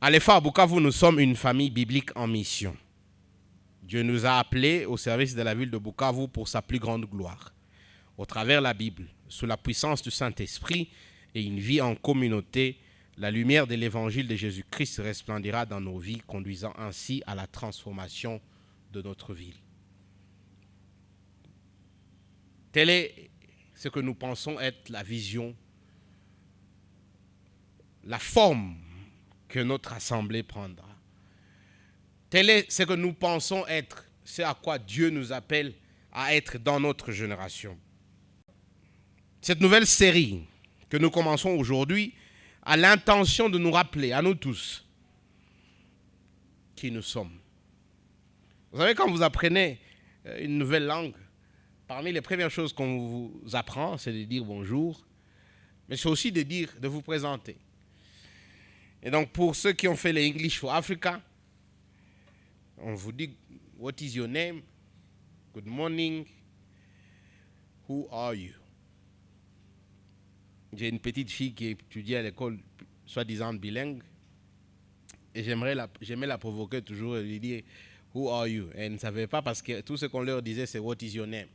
À l'EFA à Bukavu, nous sommes une famille biblique en mission. Dieu nous a appelés au service de la ville de Bukavu pour sa plus grande gloire. Au travers de la Bible, sous la puissance du Saint-Esprit et une vie en communauté, la lumière de l'évangile de Jésus-Christ resplendira dans nos vies, conduisant ainsi à la transformation de notre ville. Tel est ce que nous pensons être la vision, la forme que notre assemblée prendra. Tel est ce que nous pensons être, ce à quoi Dieu nous appelle à être dans notre génération. Cette nouvelle série que nous commençons aujourd'hui a l'intention de nous rappeler, à nous tous, qui nous sommes. Vous savez, quand vous apprenez une nouvelle langue, parmi les premières choses qu'on vous apprend, c'est de dire bonjour, mais c'est aussi de vous présenter. Et donc, pour ceux qui ont fait le English for Africa, on vous dit, what is your name? Good morning. Who are you? J'ai une petite fille qui étudie à l'école, soi-disant bilingue, et j'aimais la provoquer toujours et lui dire, who are you? Et elle ne savait pas parce que tout ce qu'on leur disait, c'est what is your name?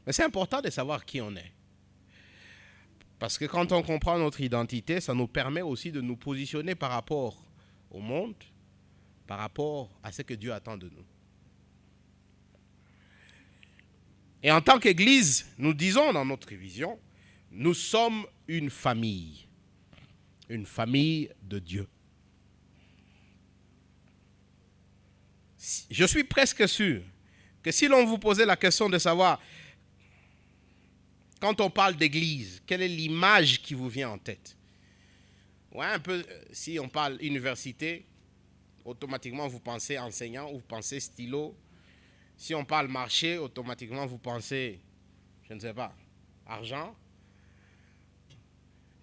Mais c'est important de savoir qui on est. Parce que quand on comprend notre identité, ça nous permet aussi de nous positionner par rapport au monde, par rapport à ce que Dieu attend de nous. Et en tant qu'Église, nous disons dans notre vision, nous sommes une famille de Dieu. Je suis presque sûr que si l'on vous posait la question de savoir, quand on parle d'église, quelle est l'image qui vous vient en tête? Ouais, un peu, si on parle université, automatiquement vous pensez enseignant, vous pensez stylo. Si on parle marché, automatiquement vous pensez, je ne sais pas, argent.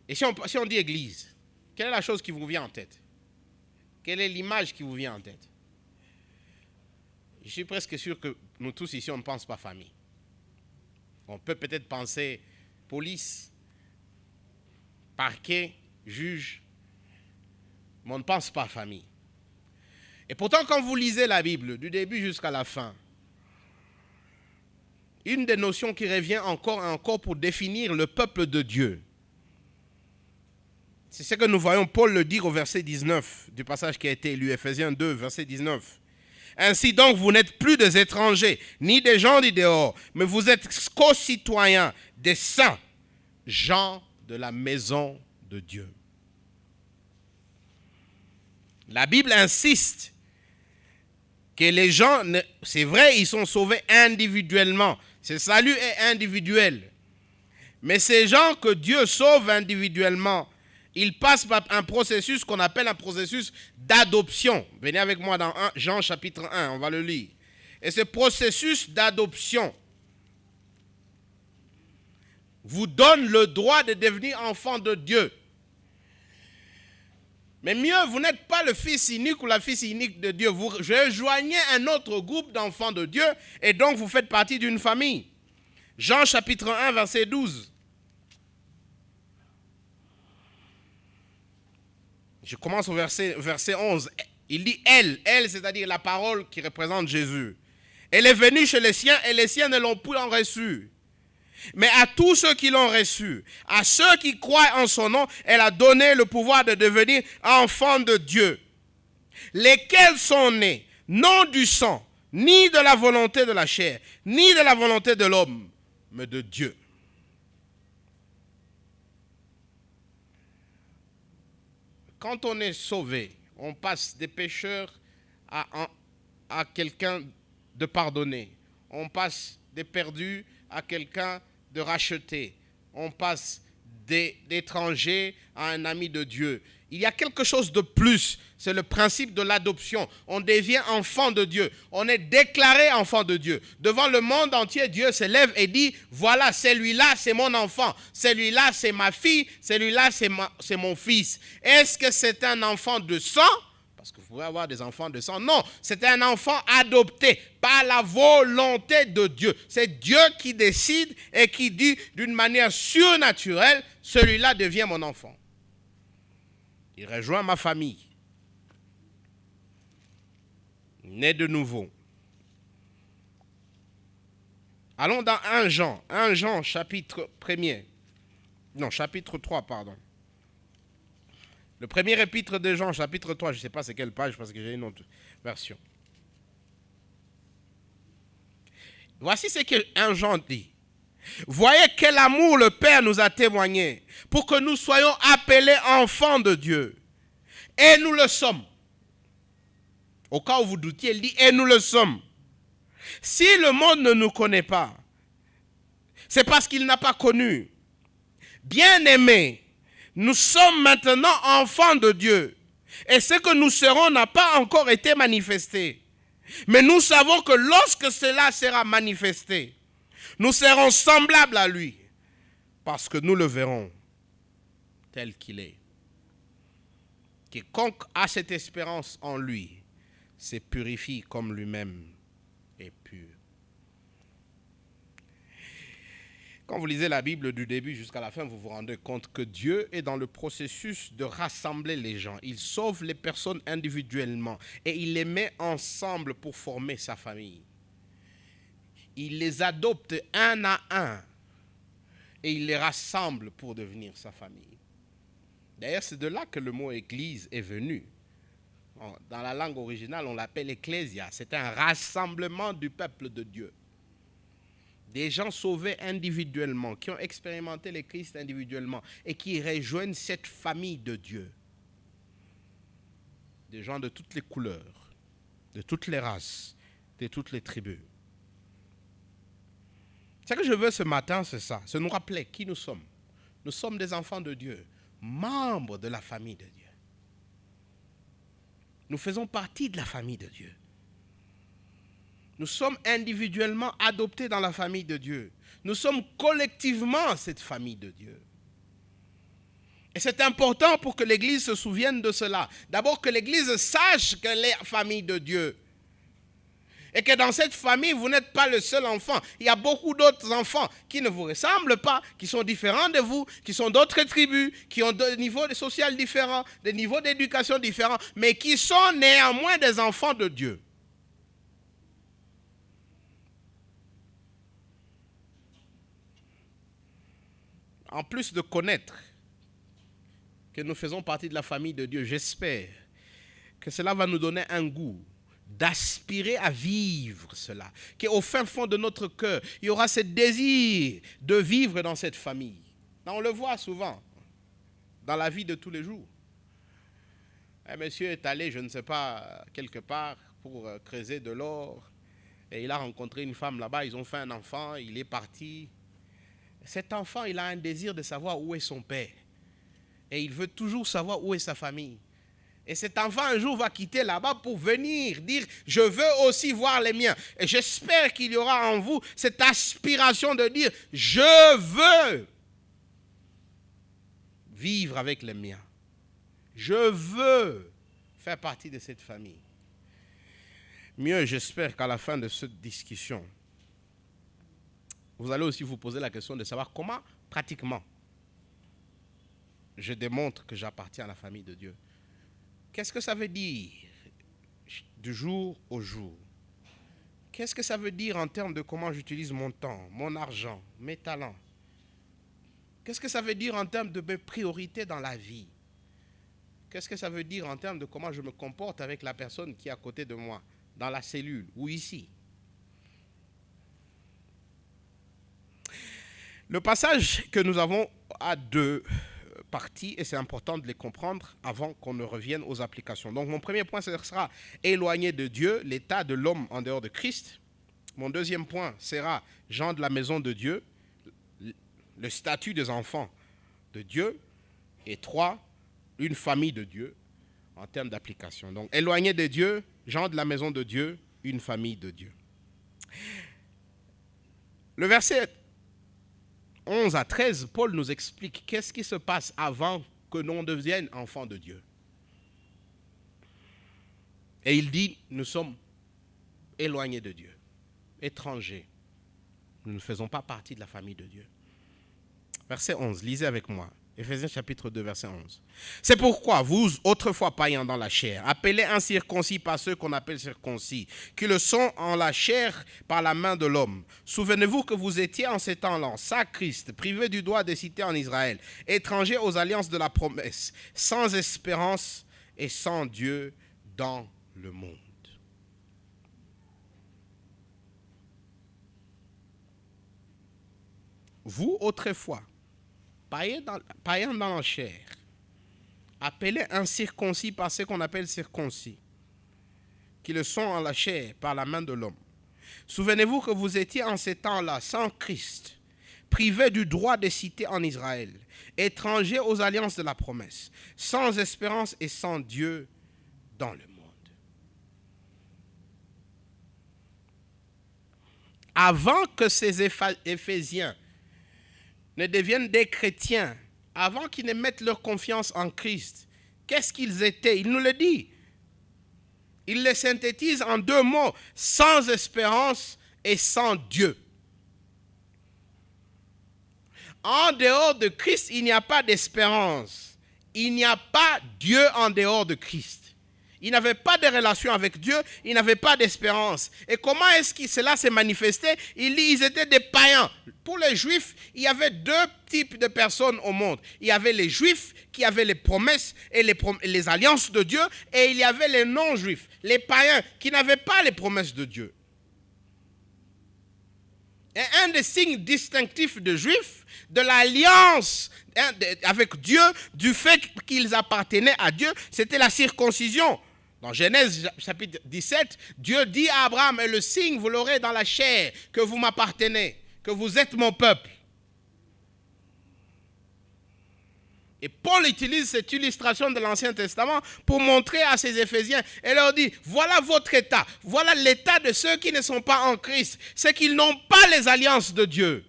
Et si on dit église, quelle est la chose qui vous vient en tête? Quelle est l'image qui vous vient en tête? Je suis presque sûr que nous tous ici, on ne pense pas famille. On peut peut-être penser police, parquet, juge, mais on ne pense pas famille. Et pourtant, quand vous lisez la Bible, du début jusqu'à la fin, une des notions qui revient encore et encore pour définir le peuple de Dieu, c'est ce que nous voyons Paul le dire au verset 19 du passage qui a été lu, Ephésiens 2, verset 19. Ainsi donc, vous n'êtes plus des étrangers, ni des gens du dehors, mais vous êtes co-citoyens des saints, gens de la maison de Dieu. La Bible insiste que les gens, c'est vrai, ils sont sauvés individuellement. Ce salut est individuel. Mais ces gens que Dieu sauve individuellement, ils passent par un processus qu'on appelle un processus d'adoption. Venez avec moi dans Jean chapitre 1, on va le lire. Et ce processus d'adoption vous donne le droit de devenir enfant de Dieu. Mais mieux, vous n'êtes pas le fils unique ou la fille unique de Dieu. Vous rejoignez un autre groupe d'enfants de Dieu et donc vous faites partie d'une famille. Jean chapitre 1, verset 12. Je commence au verset 11. Il dit elle, c'est-à-dire la parole qui représente Jésus. Elle est venue chez les siens et les siens ne l'ont point reçue. Mais à tous ceux qui l'ont reçu, à ceux qui croient en son nom, elle a donné le pouvoir de devenir enfants de Dieu. Lesquels sont nés, non du sang, ni de la volonté de la chair, ni de la volonté de l'homme, mais de Dieu. Quand on est sauvé, on passe des pécheurs à quelqu'un de pardonné. On passe des perdus à quelqu'un de racheté. On passe d'étranger à un ami de Dieu. Il y a quelque chose de plus, c'est le principe de l'adoption. On devient enfant de Dieu. On est déclaré enfant de Dieu. Devant le monde entier, Dieu se lève et dit, voilà, celui-là, c'est mon enfant. Celui-là, c'est ma fille. Celui-là, c'est mon fils. Est-ce que c'est un enfant de sang? Parce que vous pouvez avoir des enfants de sang. Non, c'est un enfant adopté par la volonté de Dieu. C'est Dieu qui décide et qui dit d'une manière surnaturelle, celui-là devient mon enfant. Il rejoint ma famille. Né de nouveau. Allons dans 1 Jean. 1 Jean, chapitre 1er. Non, chapitre 3, pardon. Le premier épître de Jean, chapitre 3. Je ne sais pas c'est quelle page parce que j'ai une autre version. Voici ce que 1 Jean dit. Voyez quel amour le Père nous a témoigné pour que nous soyons appelés enfants de Dieu. Et nous le sommes. Au cas où vous doutiez, il dit et nous le sommes. Si le monde ne nous connaît pas, c'est parce qu'il n'a pas connu. Bien-aimés, nous sommes maintenant enfants de Dieu. Et ce que nous serons n'a pas encore été manifesté. Mais nous savons que lorsque cela sera manifesté, nous serons semblables à lui. Parce que nous le verrons tel qu'il est. Quiconque a cette espérance en lui se purifie comme lui-même est pur. Quand vous lisez la Bible du début jusqu'à la fin, vous vous rendez compte que Dieu est dans le processus de rassembler les gens. Il sauve les personnes individuellement et il les met ensemble pour former sa famille. Il les adopte un à un et il les rassemble pour devenir sa famille. D'ailleurs, c'est de là que le mot église est venu. Dans la langue originale, on l'appelle ecclésia. C'est un rassemblement du peuple de Dieu. Des gens sauvés individuellement, qui ont expérimenté le Christ individuellement et qui rejoignent cette famille de Dieu. Des gens de toutes les couleurs, de toutes les races, de toutes les tribus. Ce que je veux ce matin, c'est ça, c'est nous rappeler qui nous sommes. Nous sommes des enfants de Dieu, membres de la famille de Dieu. Nous faisons partie de la famille de Dieu. Nous sommes individuellement adoptés dans la famille de Dieu. Nous sommes collectivement cette famille de Dieu. Et c'est important pour que l'Église se souvienne de cela. D'abord que l'Église sache qu'elle est la famille de Dieu. Et que dans cette famille, vous n'êtes pas le seul enfant. Il y a beaucoup d'autres enfants qui ne vous ressemblent pas, qui sont différents de vous, qui sont d'autres tribus, qui ont des niveaux sociaux différents, des niveaux d'éducation différents, mais qui sont néanmoins des enfants de Dieu. En plus de connaître que nous faisons partie de la famille de Dieu, j'espère que cela va nous donner un goût d'aspirer à vivre cela. Qu'au fin fond de notre cœur, il y aura ce désir de vivre dans cette famille. On le voit souvent dans la vie de tous les jours. Un monsieur est allé, je ne sais pas, quelque part pour creuser de l'or et il a rencontré une femme là-bas, ils ont fait un enfant, il est parti. Cet enfant, il a un désir de savoir où est son père. Et il veut toujours savoir où est sa famille. Et cet enfant, un jour, va quitter là-bas pour venir dire, je veux aussi voir les miens. Et j'espère qu'il y aura en vous cette aspiration de dire, je veux vivre avec les miens. Je veux faire partie de cette famille. Mieux, j'espère qu'à la fin de cette discussion, vous allez aussi vous poser la question de savoir comment, pratiquement, je démontre que j'appartiens à la famille de Dieu. Qu'est-ce que ça veut dire du jour au jour? Qu'est-ce que ça veut dire en termes de comment j'utilise mon temps, mon argent, mes talents? Qu'est-ce que ça veut dire en termes de mes priorités dans la vie? Qu'est-ce que ça veut dire en termes de comment je me comporte avec la personne qui est à côté de moi, dans la cellule ou ici? Le passage que nous avons a deux parties et c'est important de les comprendre avant qu'on ne revienne aux applications. Donc mon premier point, ce sera éloigné de Dieu, l'état de l'homme en dehors de Christ. Mon deuxième point sera gens de la maison de Dieu, le statut des enfants de Dieu. Et 3, une famille de Dieu en termes d'application. Donc éloigné de Dieu, gens de la maison de Dieu, une famille de Dieu. Le verset 11 à 13, Paul nous explique qu'est-ce qui se passe avant que l'on devienne enfant de Dieu. Et il dit, nous sommes éloignés de Dieu, étrangers. Nous ne faisons pas partie de la famille de Dieu. Verset 11, lisez avec moi. Éphésiens chapitre 2, verset 11. C'est pourquoi vous, autrefois païens dans la chair, appelés incirconcis par ceux qu'on appelle circoncis, qui le sont en la chair par la main de l'homme. Souvenez-vous que vous étiez en ces temps-là, sans Christ, privés du droit des cités en Israël, étrangers aux alliances de la promesse, sans espérance et sans Dieu dans le monde. Vous, autrefois, païens dans la chair, appelés incirconcis par ceux qu'on appelle circoncis, qui le sont en la chair par la main de l'homme. Souvenez-vous que vous étiez en ces temps-là sans Christ, privés du droit de cité en Israël, étrangers aux alliances de la promesse, sans espérance et sans Dieu dans le monde. Avant que ces Éphésiens ne deviennent des chrétiens, avant qu'ils ne mettent leur confiance en Christ, qu'est-ce qu'ils étaient? Il nous le dit. Il les synthétise en 2 mots, sans espérance et sans Dieu. En dehors de Christ, il n'y a pas d'espérance. Il n'y a pas Dieu en dehors de Christ. Ils n'avaient pas de relation avec Dieu, ils n'avaient pas d'espérance. Et comment est-ce que cela s'est manifesté? Il dit qu'ils étaient des païens. Pour les Juifs, il y avait 2 types de personnes au monde. Il y avait les Juifs qui avaient les promesses et les alliances de Dieu, et il y avait les non-Juifs, les païens qui n'avaient pas les promesses de Dieu. Et un des signes distinctifs des Juifs, de l'alliance avec Dieu, du fait qu'ils appartenaient à Dieu, c'était la circoncision. Dans Genèse chapitre 17, Dieu dit à Abraham, et le signe, vous l'aurez dans la chair, que vous m'appartenez, que vous êtes mon peuple. Et Paul utilise cette illustration de l'Ancien Testament pour montrer à ses Éphésiens et leur dit, voilà votre état, voilà l'état de ceux qui ne sont pas en Christ, c'est qu'ils n'ont pas les alliances de Dieu.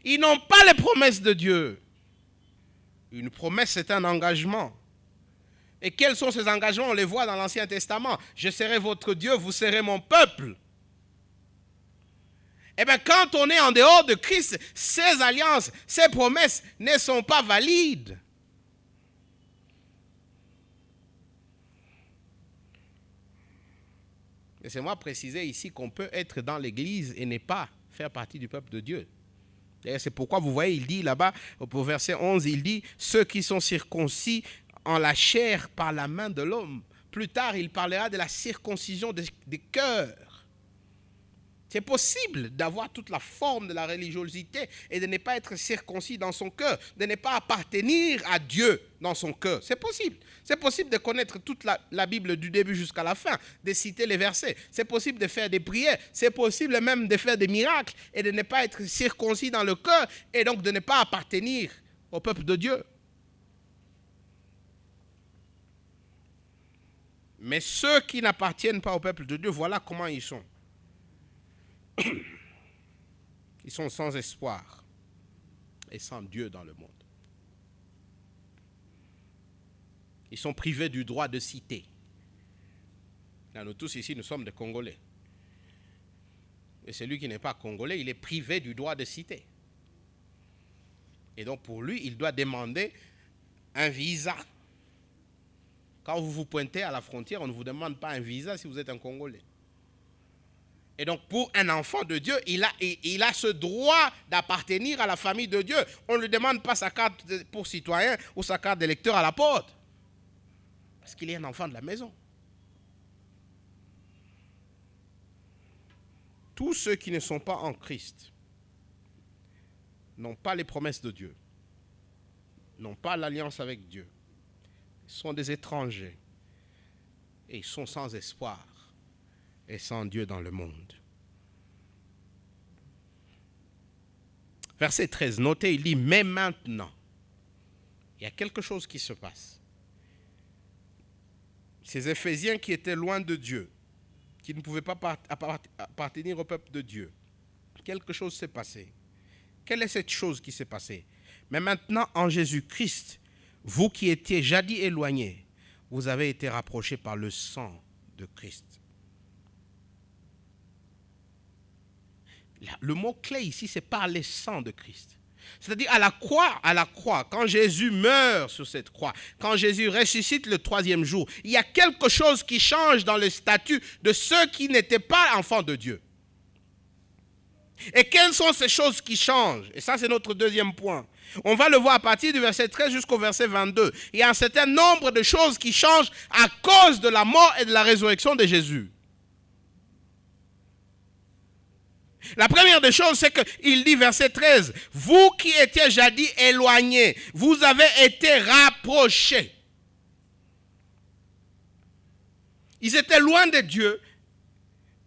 Ils n'ont pas les promesses de Dieu. Une promesse, c'est un engagement. Et quels sont ces engagements? On les voit dans l'Ancien Testament. Je serai votre Dieu, vous serez mon peuple. Eh bien, quand on est en dehors de Christ, ces alliances, ces promesses ne sont pas valides. Laissez-moi préciser ici qu'on peut être dans l'Église et ne pas faire partie du peuple de Dieu. D'ailleurs, c'est pourquoi vous voyez, il dit là-bas, au verset 11, il dit « Ceux qui sont circoncis en la chair par la main de l'homme ». Plus tard, il parlera de la circoncision des cœurs. C'est possible d'avoir toute la forme de la religiosité et de ne pas être circoncis dans son cœur, de ne pas appartenir à Dieu dans son cœur. C'est possible. C'est possible de connaître toute la Bible du début jusqu'à la fin, de citer les versets. C'est possible de faire des prières. C'est possible même de faire des miracles et de ne pas être circoncis dans le cœur et donc de ne pas appartenir au peuple de Dieu. Mais ceux qui n'appartiennent pas au peuple de Dieu, voilà comment ils sont. Ils sont sans espoir et sans Dieu dans le monde. Ils sont privés du droit de cité. Là, nous tous ici, nous sommes des Congolais. Et celui qui n'est pas Congolais, il est privé du droit de cité. Et donc pour lui, il doit demander un visa. Quand vous vous pointez à la frontière, on ne vous demande pas un visa si vous êtes un Congolais. Et donc, pour un enfant de Dieu, il a ce droit d'appartenir à la famille de Dieu. On ne lui demande pas sa carte pour citoyen ou sa carte d'électeur à la porte. Parce qu'il est un enfant de la maison. Tous ceux qui ne sont pas en Christ n'ont pas les promesses de Dieu, n'ont pas l'alliance avec Dieu, sont des étrangers et ils sont sans espoir et sans Dieu dans le monde. Verset 13, notez, il dit, mais maintenant, il y a quelque chose qui se passe. Ces Éphésiens qui étaient loin de Dieu, qui ne pouvaient pas appartenir au peuple de Dieu, quelque chose s'est passé. Quelle est cette chose qui s'est passée? Mais maintenant, en Jésus-Christ, vous qui étiez jadis éloignés, vous avez été rapprochés par le sang de Christ. Le mot clé ici, c'est par le sang de Christ. C'est-à-dire à la croix, quand Jésus meurt sur cette croix, quand Jésus ressuscite le troisième jour, il y a quelque chose qui change dans le statut de ceux qui n'étaient pas enfants de Dieu. Et quelles sont ces choses qui changent? Et ça, c'est notre deuxième point. On va le voir à partir du verset 13 jusqu'au verset 22. Il y a un certain nombre de choses qui changent à cause de la mort et de la résurrection de Jésus. La première des choses, c'est qu'il dit, verset 13, « Vous qui étiez jadis éloignés, vous avez été rapprochés. » Ils étaient loin de Dieu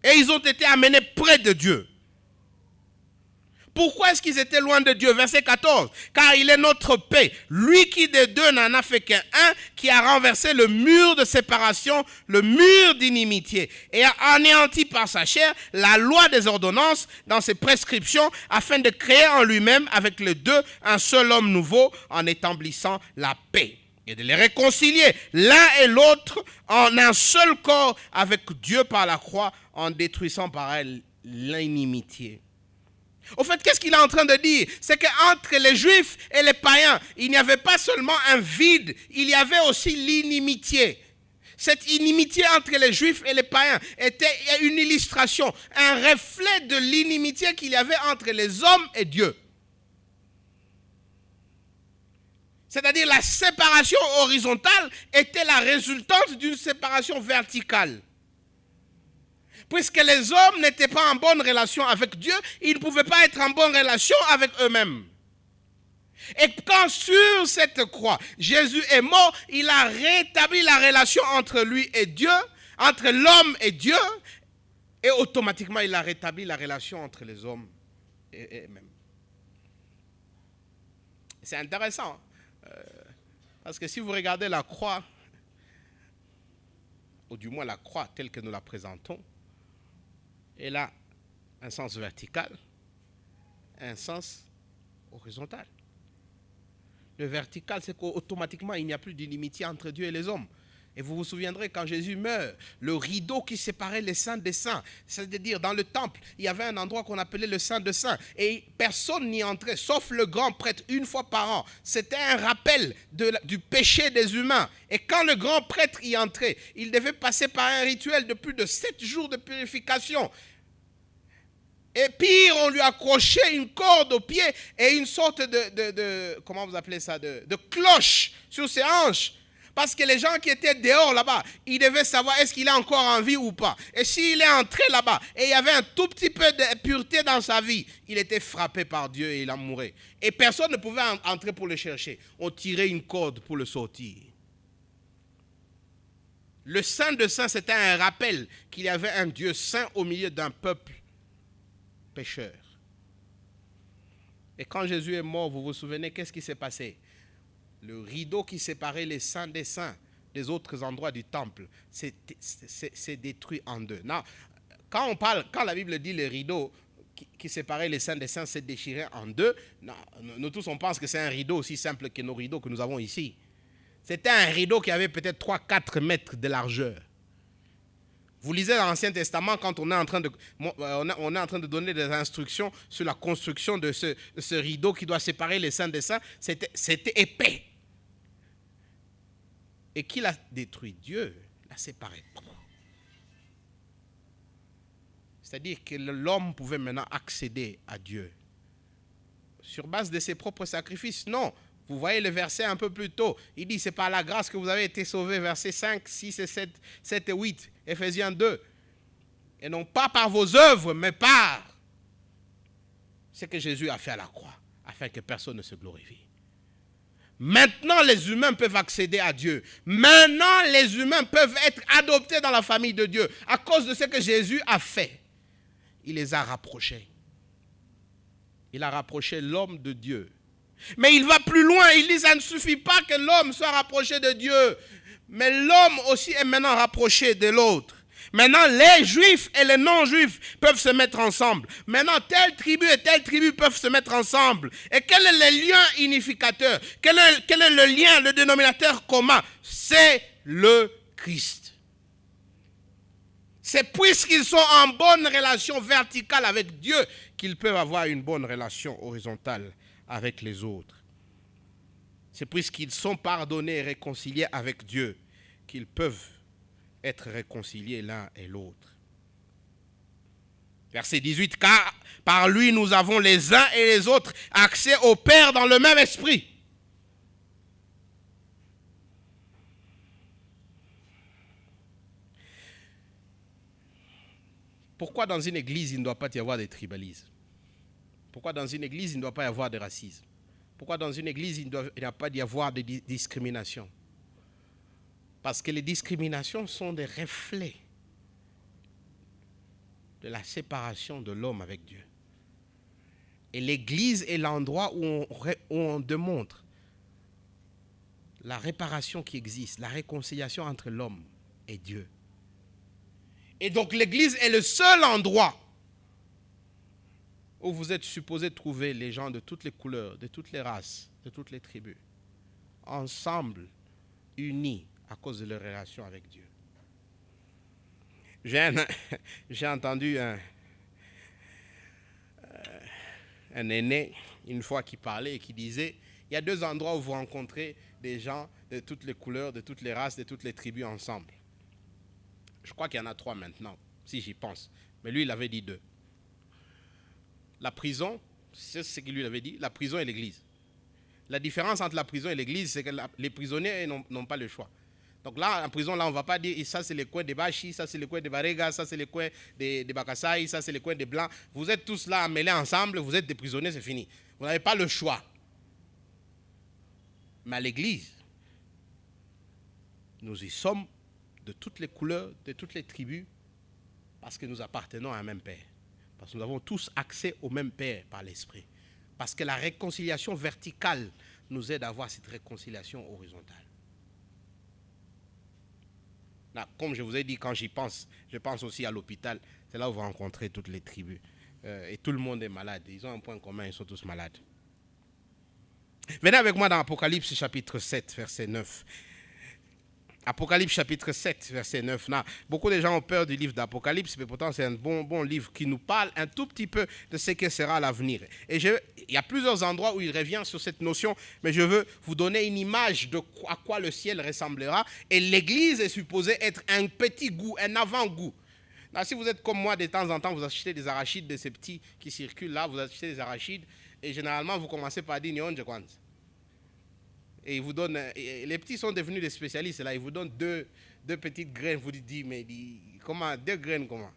et ils ont été amenés près de Dieu. Pourquoi est-ce qu'ils étaient loin de Dieu? Verset 14. « Car il est notre paix, lui qui des deux n'en a fait qu'un, qui a renversé le mur de séparation, le mur d'inimitié, et a anéanti par sa chair la loi des ordonnances dans ses prescriptions, afin de créer en lui-même avec les deux un seul homme nouveau, en établissant la paix. Et de les réconcilier l'un et l'autre en un seul corps avec Dieu par la croix, en détruisant par elle l'inimitié. » Au fait, qu'est-ce qu'il est en train de dire? C'est qu'entre les Juifs et les païens, il n'y avait pas seulement un vide, il y avait aussi l'inimitié. Cette inimitié entre les Juifs et les païens était une illustration, un reflet de l'inimitié qu'il y avait entre les hommes et Dieu. C'est-à-dire la séparation horizontale était la résultante d'une séparation verticale. Puisque les hommes n'étaient pas en bonne relation avec Dieu, ils ne pouvaient pas être en bonne relation avec eux-mêmes. Et quand sur cette croix, Jésus est mort, il a rétabli la relation entre lui et Dieu, entre l'homme et Dieu, et automatiquement il a rétabli la relation entre les hommes et eux-mêmes. C'est intéressant, parce que si vous regardez la croix, ou du moins la croix telle que nous la présentons, elle a un sens vertical, un sens horizontal. Le vertical, c'est qu'automatiquement, il n'y a plus d'inimitié entre Dieu et les hommes. Et vous vous souviendrez, quand Jésus meurt, le rideau qui séparait les saints des saints, c'est-à-dire dans le temple, il y avait un endroit qu'on appelait le Saint des Saints, et personne n'y entrait, sauf le grand prêtre, une fois par an. C'était un rappel du péché des humains. Et quand le grand prêtre y entrait, il devait passer par un rituel de plus de 7 jours de purification. Et pire, on lui accrochait une corde au pied et une sorte comment vous appelez ça, de cloche sur ses hanches. Parce que les gens qui étaient dehors là-bas, ils devaient savoir est-ce qu'il est encore en vie ou pas. Et s'il est entré là-bas et il y avait un tout petit peu de pureté dans sa vie, il était frappé par Dieu et il en mourait. Et personne ne pouvait entrer pour le chercher. On tirait une corde pour le sortir. Le Saint de Saints, c'était un rappel qu'il y avait un Dieu saint au milieu d'un peuple pécheur. Et quand Jésus est mort, vous vous souvenez, qu'est-ce qui s'est passé? Le rideau qui séparait les saints des saints des autres endroits du temple s'est détruit en deux. Non, quand la Bible dit le rideau qui séparait les saints des saints s'est déchiré en deux, non, nous tous on pense que c'est un rideau aussi simple que nos rideaux que nous avons ici. C'était un rideau qui avait peut-être 3-4 mètres de largeur. Vous lisez dans l'Ancien Testament quand on est en train de donner des instructions sur la construction de ce rideau qui doit séparer les saints des saints, c'était épais. Et qui l'a détruit? Dieu l'a séparé. C'est-à-dire que l'homme pouvait maintenant accéder à Dieu sur base de ses propres sacrifices. Non, vous voyez le verset un peu plus tôt. Il dit, c'est par la grâce que vous avez été sauvés. Versets 5, 6 et 7 et 8. Éphésiens 2. Et non pas par vos œuvres, mais par ce que Jésus a fait à la croix, afin que personne ne se glorifie. Maintenant, les humains peuvent accéder à Dieu. Maintenant, les humains peuvent être adoptés dans la famille de Dieu à cause de ce que Jésus a fait. Il les a rapprochés. Il a rapproché l'homme de Dieu. Mais il va plus loin. Il dit, ça ne suffit pas que l'homme soit rapproché de Dieu. Mais l'homme aussi est maintenant rapproché de l'autre. Maintenant, les juifs et les non-juifs peuvent se mettre ensemble. Maintenant, telle tribu et telle tribu peuvent se mettre ensemble. Et quel est le lien unificateur? Quel est le lien, le dénominateur commun? C'est le Christ. C'est puisqu'ils sont en bonne relation verticale avec Dieu qu'ils peuvent avoir une bonne relation horizontale avec les autres. C'est puisqu'ils sont pardonnés et réconciliés avec Dieu qu'ils peuvent être réconciliés l'un et l'autre. Verset 18, car par lui nous avons les uns et les autres accès au Père dans le même esprit. Pourquoi dans une église il ne doit pas y avoir de tribalisme? Pourquoi dans une église il ne doit pas y avoir de racisme? Pourquoi dans une église il ne doit pas y avoir de discrimination? Parce que les discriminations sont des reflets de la séparation de l'homme avec Dieu. Et l'église est l'endroit où on démontre la réparation qui existe, la réconciliation entre l'homme et Dieu. Et donc l'église est le seul endroit où vous êtes supposé trouver les gens de toutes les couleurs, de toutes les races, de toutes les tribus, ensemble, unis à cause de leur relation avec Dieu. J'ai entendu un aîné une fois qui parlait et qui disait, il y a 2 endroits où vous rencontrez des gens de toutes les couleurs, de toutes les races, de toutes les tribus ensemble. Je crois qu'il y en a 3 maintenant, si j'y pense. Mais lui, il avait dit 2. La prison, c'est ce qu'il lui avait dit, la prison et l'église. La différence entre la prison et l'église, c'est que les prisonniers n'ont pas le choix. Donc là, en prison, là, on ne va pas dire, et ça c'est le coin des Bachi, ça c'est le coin des Barega, ça c'est le coin des Bakassai, ça c'est le coin des Blancs. Vous êtes tous là mêlés ensemble, vous êtes des prisonniers, c'est fini. Vous n'avez pas le choix. Mais à l'église, nous y sommes de toutes les couleurs, de toutes les tribus, parce que nous appartenons à un même Père. Parce que nous avons tous accès au même Père par l'Esprit. Parce que la réconciliation verticale nous aide à avoir cette réconciliation horizontale. Là, comme je vous ai dit, quand j'y pense, je pense aussi à l'hôpital. C'est là où vous rencontrez toutes les tribus. Et tout le monde est malade. Ils ont un point commun, ils sont tous malades. Venez avec moi dans Apocalypse chapitre 7, verset 9. Apocalypse chapitre 7, verset 9. Là, beaucoup de gens ont peur du livre d'Apocalypse, mais pourtant c'est un bon livre qui nous parle un tout petit peu de ce que sera l'avenir. Et il y a plusieurs endroits où il revient sur cette notion, mais je veux vous donner une image de à quoi le ciel ressemblera. Et l'église est supposée être un petit goût, un avant-goût. Là, si vous êtes comme moi, de temps en temps, vous achetez des arachides de ces petits qui circulent là, vous achetez des arachides, et généralement vous commencez par dire « Nyon, je crois ». Et ils vous donnent, les petits sont devenus des spécialistes là, ils vous donnent deux petites graines, vous dites, mais comment, 2 graines comment?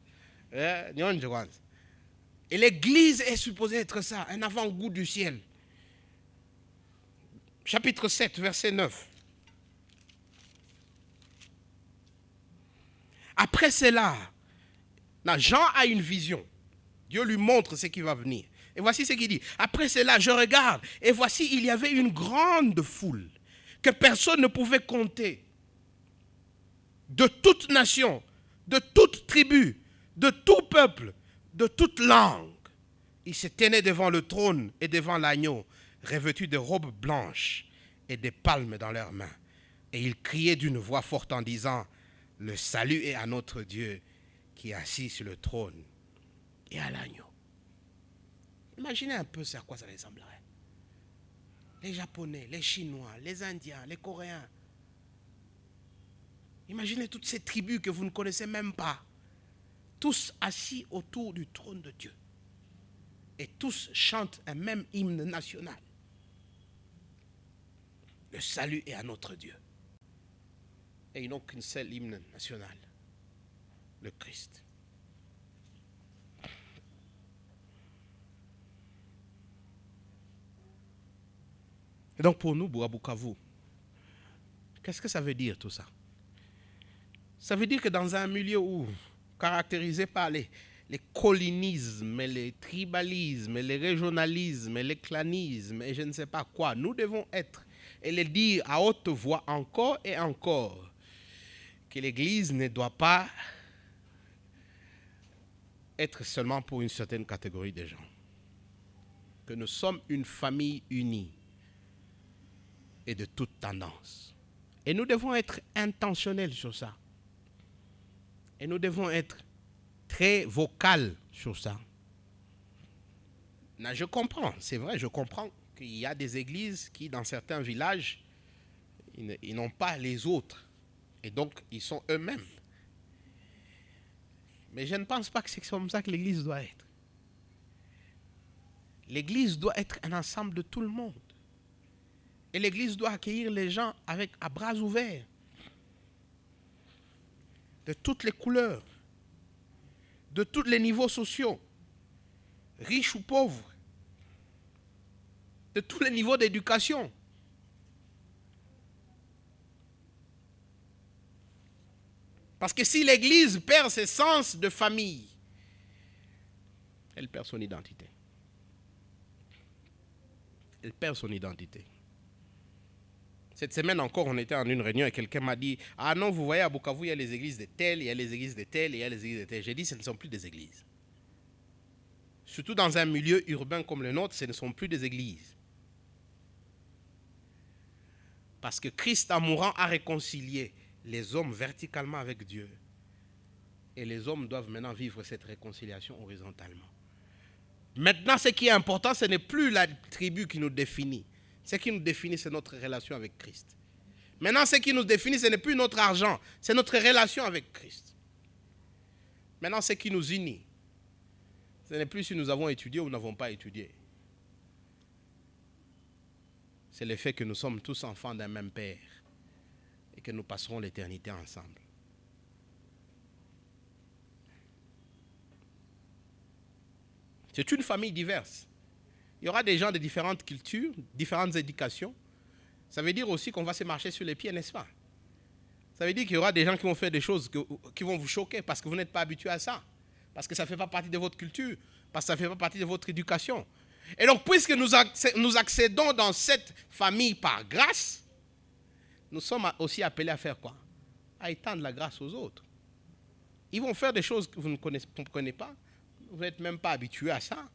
Et l'église est supposée être ça, un avant-goût du ciel. Chapitre 7, verset 9. Après cela, Jean a une vision. Dieu lui montre ce qui va venir. Et voici ce qu'il dit. Après cela, je regarde, et voici, il y avait une grande foule que personne ne pouvait compter. De toute nation, de toute tribu, de tout peuple, de toute langue. Ils se tenaient devant le trône et devant l'agneau, revêtus de robes blanches et des palmes dans leurs mains. Et ils criaient d'une voix forte en disant, « Le salut est à notre Dieu qui est assis sur le trône et à l'agneau. » Imaginez un peu à quoi ça ressemblerait. Les Japonais, les Chinois, les Indiens, les Coréens. Imaginez toutes ces tribus que vous ne connaissez même pas. Tous assis autour du trône de Dieu. Et tous chantent un même hymne national. Le salut est à notre Dieu. Et ils n'ont qu'une seule hymne national. Le Christ. Et donc pour nous, Bourabukavu, qu'est-ce que ça veut dire tout ça? Ça veut dire que dans un milieu où, caractérisé par les colonismes, les tribalismes, les régionalismes, les clanismes et je ne sais pas quoi, nous devons être et le dire à haute voix encore et encore que l'Église ne doit pas être seulement pour une certaine catégorie de gens. Que nous sommes une famille unie et de toute tendance. Et nous devons être intentionnels sur ça. Et nous devons être très vocal sur ça. Là, je comprends, c'est vrai, je comprends qu'il y a des églises qui, dans certains villages, ils n'ont pas les autres. Et donc, ils sont eux-mêmes. Mais je ne pense pas que c'est comme ça que l'église doit être. L'église doit être un ensemble de tout le monde. Et l'église doit accueillir les gens à bras ouverts. De toutes les couleurs. De tous les niveaux sociaux. Riches ou pauvres. De tous les niveaux d'éducation. Parce que si l'église perd ses sens de famille, elle perd son identité. Elle perd son identité. Cette semaine encore, on était en une réunion et quelqu'un m'a dit « Ah non, vous voyez, à Bukavu, il y a les églises de telles, il y a les églises de telles, il y a les églises de telles. » J'ai dit « Ce ne sont plus des églises. » Surtout dans un milieu urbain comme le nôtre, ce ne sont plus des églises. Parce que Christ, en mourant, a réconcilié les hommes verticalement avec Dieu. Et les hommes doivent maintenant vivre cette réconciliation horizontalement. Maintenant, ce qui est important, ce n'est plus la tribu qui nous définit. Ce qui nous définit, c'est notre relation avec Christ. Maintenant, ce qui nous définit, ce n'est plus notre argent, c'est notre relation avec Christ. Maintenant, ce qui nous unit, ce n'est plus si nous avons étudié ou nous n'avons pas étudié. C'est le fait que nous sommes tous enfants d'un même Père et que nous passerons l'éternité ensemble. C'est une famille diverse. Il y aura des gens de différentes cultures, différentes éducations. Ça veut dire aussi qu'on va se marcher sur les pieds, n'est-ce pas? Ça veut dire qu'il y aura des gens qui vont faire des choses qui vont vous choquer parce que vous n'êtes pas habitué à ça. Parce que ça ne fait pas partie de votre culture. Parce que ça ne fait pas partie de votre éducation. Et donc, puisque nous accédons dans cette famille par grâce, nous sommes aussi appelés à faire quoi? À étendre la grâce aux autres. Ils vont faire des choses que vous ne comprenez pas. Vous n'êtes même pas habitué à ça.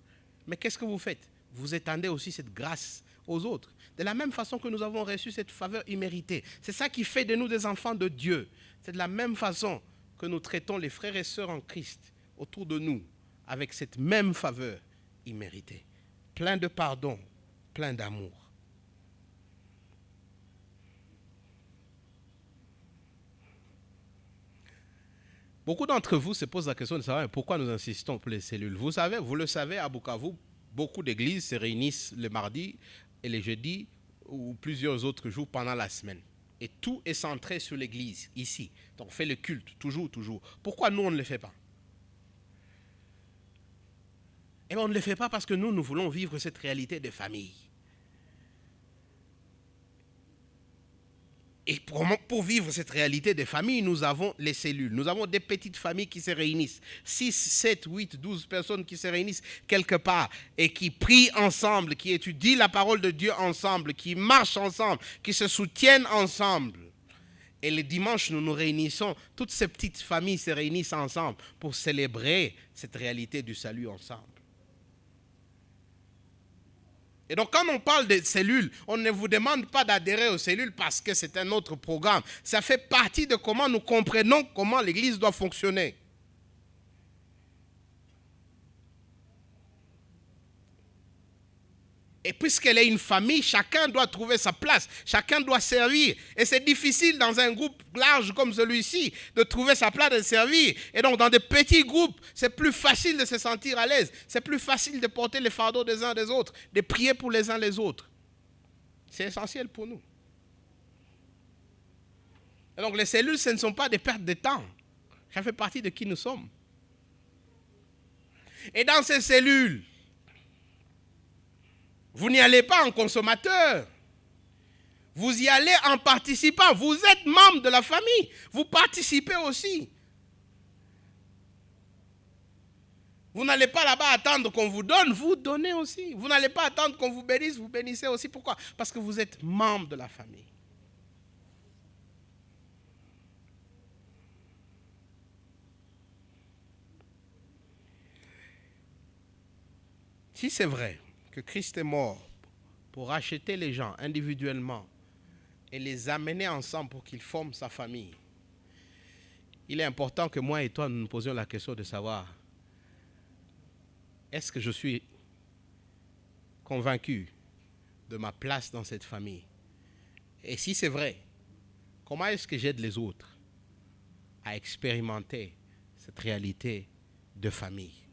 Mais qu'est-ce que vous faites? Vous étendez aussi cette grâce aux autres. De la même façon que nous avons reçu cette faveur imméritée. C'est ça qui fait de nous des enfants de Dieu. C'est de la même façon que nous traitons les frères et sœurs en Christ autour de nous avec cette même faveur imméritée. Plein de pardon, plein d'amour. Beaucoup d'entre vous se posent la question de savoir pourquoi nous insistons pour les cellules. Vous le savez, à Bukavu, beaucoup d'églises se réunissent le mardi et le jeudi ou plusieurs autres jours pendant la semaine. Et tout est centré sur l'église, ici. Donc on fait le culte, toujours. Pourquoi nous, on ne le fait pas? Eh bien, on ne le fait pas parce que nous voulons vivre cette réalité de famille. Et pour vivre cette réalité de famille, nous avons les cellules. Nous avons des petites familles qui se réunissent. 6, 7, 8, 12 personnes qui se réunissent quelque part et qui prient ensemble, qui étudient la parole de Dieu ensemble, qui marchent ensemble, qui se soutiennent ensemble. Et le dimanche, nous nous réunissons. Toutes ces petites familles se réunissent ensemble pour célébrer cette réalité du salut ensemble. Et donc, quand on parle de cellules, on ne vous demande pas d'adhérer aux cellules parce que c'est un autre programme. Ça fait partie de comment nous comprenons comment l'Église doit fonctionner. Et puisqu'elle est une famille, chacun doit trouver sa place, chacun doit servir. Et c'est difficile dans un groupe large comme celui-ci de trouver sa place de servir. Et donc dans des petits groupes, c'est plus facile de se sentir à l'aise. C'est plus facile de porter les fardeaux des uns des autres, de prier pour les uns les autres. C'est essentiel pour nous. Et donc les cellules, ce ne sont pas des pertes de temps. Ça fait partie de qui nous sommes. Et dans ces cellules, vous n'y allez pas en consommateur. Vous y allez en participant. Vous êtes membre de la famille. Vous participez aussi. Vous n'allez pas là-bas attendre qu'on vous donne. Vous donnez aussi. Vous n'allez pas attendre qu'on vous bénisse. Vous bénissez aussi. Pourquoi? Parce que vous êtes membre de la famille. Si c'est vrai que Christ est mort pour racheter les gens individuellement et les amener ensemble pour qu'ils forment sa famille, il est important que moi et toi nous nous posions la question de savoir, est-ce que je suis convaincu de ma place dans cette famille? Et si c'est vrai, comment est-ce que j'aide les autres à expérimenter cette réalité de famille?